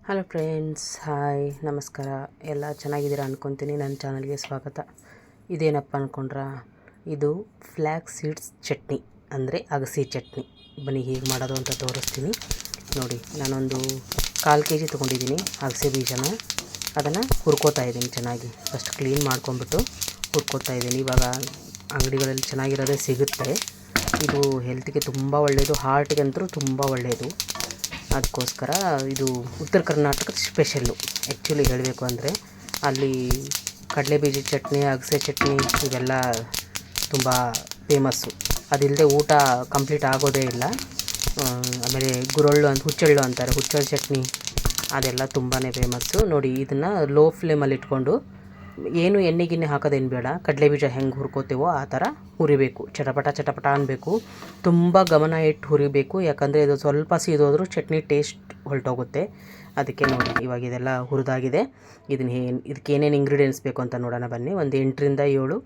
Hello friends, hi, ನಮಸ್ಕಾರ. ಎಲ್ಲ ಚೆನ್ನಾಗಿದ್ದೀರಾ ಅಂದ್ಕೊತೀನಿ. ನನ್ನ ಚಾನಲ್ಗೆ ಸ್ವಾಗತ. ಇದೇನಪ್ಪ ಅಂದ್ಕೊಂಡ್ರಾ, ಇದು ಫ್ಲ್ಯಾಕ್ಸ್ ಸೀಡ್ಸ್ ಚಟ್ನಿ, ಅಂದರೆ ಅಗಸೆ ಚಟ್ನಿ. ಬನ್ನಿ ಹೇಗೆ ಮಾಡೋದು ಅಂತ ತೋರಿಸ್ತೀನಿ ನೋಡಿ. ನಾನೊಂದು 1/4 kg ತೊಗೊಂಡಿದ್ದೀನಿ ಅಗಸೆ ಬೀಜನ. ಅದನ್ನು ಹುರ್ಕೋತಾ ಇದ್ದೀನಿ ಚೆನ್ನಾಗಿ. ಫಸ್ಟ್ ಕ್ಲೀನ್ ಮಾಡ್ಕೊಂಬಿಟ್ಟು ಹುರ್ಕೋತಾ ಇದ್ದೀನಿ. ಇವಾಗ ಅಂಗಡಿಗಳಲ್ಲಿ ಚೆನ್ನಾಗಿರೋದೇ ಸಿಗುತ್ತೆ. ಇದು ಹೆಲ್ತ್ಗೆ ತುಂಬ ಒಳ್ಳೆಯದು, ಹಾರ್ಟಿಗಂತೂ ತುಂಬ ಒಳ್ಳೆಯದು. ಅದಕ್ಕೋಸ್ಕರ ಇದು ಉತ್ತರ ಕರ್ನಾಟಕದ ಸ್ಪೆಷಲ್ಲು. ಆ್ಯಕ್ಚುಲಿ ಹೇಳಬೇಕು ಅಂದರೆ ಅಲ್ಲಿ ಕಡಲೆಬೀಜದ ಚಟ್ನಿ, ಅಗಸೆ ಚಟ್ನಿ ಇವೆಲ್ಲ ತುಂಬ ಫೇಮಸ್ಸು. ಅದಿಲ್ಲದೆ ಊಟ ಕಂಪ್ಲೀಟ್ ಆಗೋದೇ ಇಲ್ಲ. ಆಮೇಲೆ ಗುರಳ್ಳು ಅಂತ ಹುಚ್ಚೆಳ್ಳು ಅಂತಾರೆ, ಹುಚ್ಚೆಳ್ಳು ಚಟ್ನಿ ಅದೆಲ್ಲ ತುಂಬಾ ಫೇಮಸ್ಸು. ನೋಡಿ, ಇದನ್ನು ಲೋ ಫ್ಲೇಮಲ್ಲಿ ಇಟ್ಕೊಂಡು, ಏನು ಎಣ್ಣೆ ಗಿಣ್ಣೆ ಹಾಕೋದೇನು ಬೇಡ. ಕಡಲೆಬೀಜ ಹೆಂಗೆ ಹುರ್ಕೋತೀವೋ ಆ ಥರ ಹುರಿಬೇಕು. ಚಟಪಟ ಚಟಪಟ ಅನ್ನಬೇಕು. ತುಂಬ ಗಮನ ಇಟ್ಟು ಹುರಿಬೇಕು, ಯಾಕಂದರೆ ಇದು ಸ್ವಲ್ಪ ಸೀದೋದ್ರೂ ಚಟ್ನಿ ಟೇಸ್ಟ್ ಹೊರಟೋಗುತ್ತೆ. ಅದಕ್ಕೆ ನೋಡಿ, ಇವಾಗ ಇದೆಲ್ಲ ಹುರಿದಾಗಿದೆ. ಇದಕ್ಕೆ ಏನೇನು ಇಂಗ್ರೀಡಿಯೆಂಟ್ಸ್ ಬೇಕು ಅಂತ ನೋಡೋಣ ಬನ್ನಿ. ಒಂದು 8ರಿಂದ 7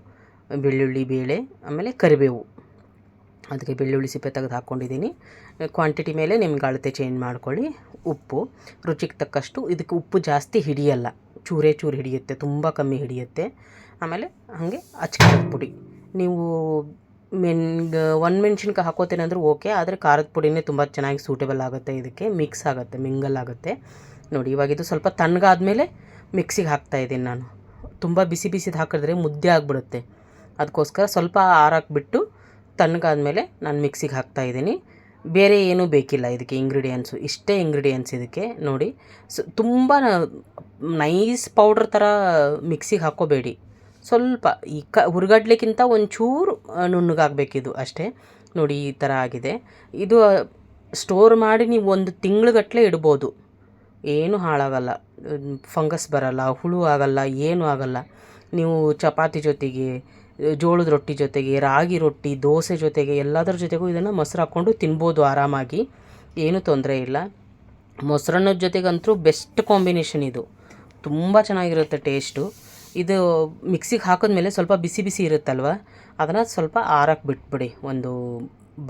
ಬೆಳ್ಳುಳ್ಳಿ ಬೇಳೆ, ಆಮೇಲೆ ಕರಿಬೇವು. ಅದಕ್ಕೆ ಬೆಳ್ಳುಳ್ಳಿ ಸಿಪ್ಪೆ ತೆಗೆದು ಹಾಕ್ಕೊಂಡಿದ್ದೀನಿ. ಕ್ವಾಂಟಿಟಿ ಮೇಲೆ ನಿಮ್ಗೆ ಅಳತೆ ಚೇಂಜ್ ಮಾಡ್ಕೊಳ್ಳಿ. ಉಪ್ಪು ರುಚಿಗೆ ತಕ್ಕಷ್ಟು. ಇದಕ್ಕೆ ಉಪ್ಪು ಜಾಸ್ತಿ ಹಿಡಿಯಲ್ಲ, ಚೂರೇ ಚೂರು ಹಿಡಿಯುತ್ತೆ, ತುಂಬ ಕಮ್ಮಿ ಹಿಡಿಯುತ್ತೆ. ಆಮೇಲೆ ಹಾಗೆ ಅಚ್ಕಾರದ ಪುಡಿ. ನೀವು ಒಣಮೆಣ್ಸಿನ್ಕಾಯಿ ಹಾಕೋತೇನೆ ಅಂದರೂ ಓಕೆ, ಆದರೆ ಖಾರದ ಪುಡಿನೇ ತುಂಬ ಚೆನ್ನಾಗಿ ಸೂಟೇಬಲ್ ಆಗುತ್ತೆ. ಇದಕ್ಕೆ ಮಿಕ್ಸ್ ಆಗುತ್ತೆ, ಮಿಂಗಲ್ ಆಗುತ್ತೆ. ನೋಡಿ, ಇವಾಗ ಇದು ಸ್ವಲ್ಪ ತಣ್ಣಗಾದ್ಮೇಲೆ ಮಿಕ್ಸಿಗೆ ಹಾಕ್ತಾಯಿದ್ದೀನಿ ನಾನು. ತುಂಬ ಬಿಸಿ ಬಿಸಿದು ಹಾಕಿದ್ರೆ ಮುದ್ದೆ ಆಗಿಬಿಡುತ್ತೆ. ಅದಕ್ಕೋಸ್ಕರ ಸ್ವಲ್ಪ ಆರಾಕ್ಬಿಟ್ಟು ತಣ್ಣಗಾದ್ಮೇಲೆ ನಾನು ಮಿಕ್ಸಿಗೆ ಹಾಕ್ತಾಯಿದ್ದೀನಿ. ಬೇರೆ ಏನೂ ಬೇಕಿಲ್ಲ ಇದಕ್ಕೆ ಇಂಗ್ರೀಡಿಯೆಂಟ್ಸು. ಇಷ್ಟೇ ಇಂಗ್ರೀಡಿಯೆಂಟ್ಸ್ ಇದಕ್ಕೆ. ನೋಡಿ, ತುಂಬ ನೈಸ್ ಪೌಡ್ರ್ ಥರ ಮಿಕ್ಸಿಗೆ ಹಾಕ್ಕೋಬೇಡಿ. ಸ್ವಲ್ಪ ಈ ಹುರ್ಗಡ್ಲಿಕ್ಕಿಂತ ಒಂಚೂರು ನುಣ್ಣಗಾಗಬೇಕಿದು ಅಷ್ಟೇ. ನೋಡಿ, ಈ ಥರ ಆಗಿದೆ. ಇದು ಸ್ಟೋರ್ ಮಾಡಿ ನೀವು 1 ತಿಂಗ್ಳುಗಟ್ಟಲೆ ಇಡ್ಬೋದು, ಏನೂ ಹಾಳಾಗಲ್ಲ. ಫಂಗಸ್ ಬರಲ್ಲ, ಹುಳು ಆಗಲ್ಲ, ಏನೂ ಆಗಲ್ಲ. ನೀವು ಚಪಾತಿ ಜೊತೆಗೆ, ಜೋಳದ ರೊಟ್ಟಿ ಜೊತೆಗೆ, ರಾಗಿ ರೊಟ್ಟಿ, ದೋಸೆ ಜೊತೆಗೆ, ಎಲ್ಲದರ ಜೊತೆಗೂ ಇದನ್ನು ಮೊಸರು ಹಾಕ್ಕೊಂಡು ತಿನ್ಬೋದು ಆರಾಮಾಗಿ, ಏನೂ ತೊಂದರೆ ಇಲ್ಲ. ಮೊಸರನ್ನದ ಜೊತೆಗಂತೂ ಬೆಸ್ಟ್ ಕಾಂಬಿನೇಷನ್ ಇದು. ತುಂಬ ಚೆನ್ನಾಗಿರುತ್ತೆ ಟೇಸ್ಟು. ಇದು ಮಿಕ್ಸಿಗೆ ಹಾಕಿದ್ಮೇಲೆ ಸ್ವಲ್ಪ ಬಿಸಿ ಬಿಸಿ ಇರುತ್ತಲ್ವ, ಅದನ್ನು ಸ್ವಲ್ಪ ಆರಕ್ಕೆ ಬಿಟ್ಬಿಡಿ. ಒಂದು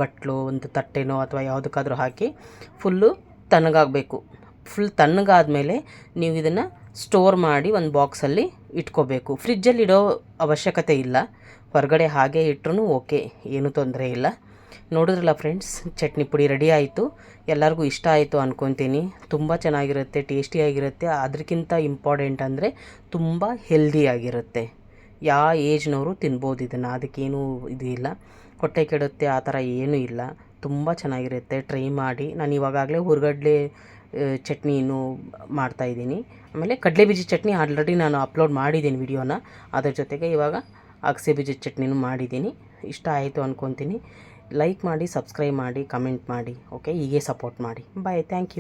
ಬಟ್ಲೋ, ಒಂದು ತಟ್ಟೆನೋ ಅಥವಾ ಯಾವುದಕ್ಕಾದ್ರೂ ಹಾಕಿ ಫುಲ್ಲು ತಣ್ಣಗಾಗಬೇಕು. ಫುಲ್ ತಣ್ಣಗಾದ್ಮೇಲೆ ನೀವು ಇದನ್ನು ಸ್ಟೋರ್ ಮಾಡಿ ಒಂದು ಬಾಕ್ಸಲ್ಲಿ ಇಟ್ಕೋಬೇಕು. ಫ್ರಿಜ್ಜಲ್ಲಿ ಇಡೋ ಅವಶ್ಯಕತೆ ಇಲ್ಲ, ಹೊರಗಡೆ ಹಾಗೆ ಇಟ್ಟರೂ ಓಕೆ, ಏನೂ ತೊಂದರೆ ಇಲ್ಲ. ನೋಡಿದ್ರಲ್ಲ ಫ್ರೆಂಡ್ಸ್, ಚಟ್ನಿ ಪುಡಿ ರೆಡಿ ಆಯಿತು. ಎಲ್ಲರಿಗೂ ಇಷ್ಟ ಆಯಿತು ಅಂದ್ಕೊತೀನಿ. ತುಂಬ ಚೆನ್ನಾಗಿರುತ್ತೆ, ಟೇಸ್ಟಿಯಾಗಿರುತ್ತೆ. ಅದಕ್ಕಿಂತ ಇಂಪಾರ್ಟೆಂಟ್ ಅಂದರೆ ತುಂಬ ಹೆಲ್ದಿಯಾಗಿರುತ್ತೆ. ಯಾವ ಏಜ್ನವರು ತಿನ್ಬೋದು ಇದನ್ನು, ಅದಕ್ಕೇನೂ ಇದು ಇಲ್ಲ, ಹೊಟ್ಟೆ ಕೆಡುತ್ತೆ ಆ ಥರ ಏನೂ ಇಲ್ಲ. ತುಂಬ ಚೆನ್ನಾಗಿರುತ್ತೆ, ಟ್ರೈ ಮಾಡಿ. ನಾನು ಇವಾಗಲೇ ಹುರ್ಗಡ್ಲೆ ಚಟ್ನಿನೂ ಮಾಡ್ತಾಯಿದ್ದೀನಿ. ಆಮೇಲೆ ಕಡಲೆಬೀಜ ಚಟ್ನಿ ಆಲ್ರೆಡಿ ನಾನು ಅಪ್ಲೋಡ್ ಮಾಡಿದ್ದೀನಿ ವಿಡಿಯೋನ. ಅದರ ಜೊತೆಗೆ ಇವಾಗ ಅಗಸೆ ಬೀಜದ ಚಟ್ನಿನೂ ಮಾಡಿದ್ದೀನಿ. ಇಷ್ಟ ಆಯಿತು ಅಂದ್ಕೊತೀನಿ. ಲೈಕ್ ಮಾಡಿ, ಸಬ್ಸ್ಕ್ರೈಬ್ ಮಾಡಿ, ಕಮೆಂಟ್ ಮಾಡಿ. ಓಕೆ, ಹೀಗೆ ಸಪೋರ್ಟ್ ಮಾಡಿ. ಬಾಯ್, ಥ್ಯಾಂಕ್ ಯು.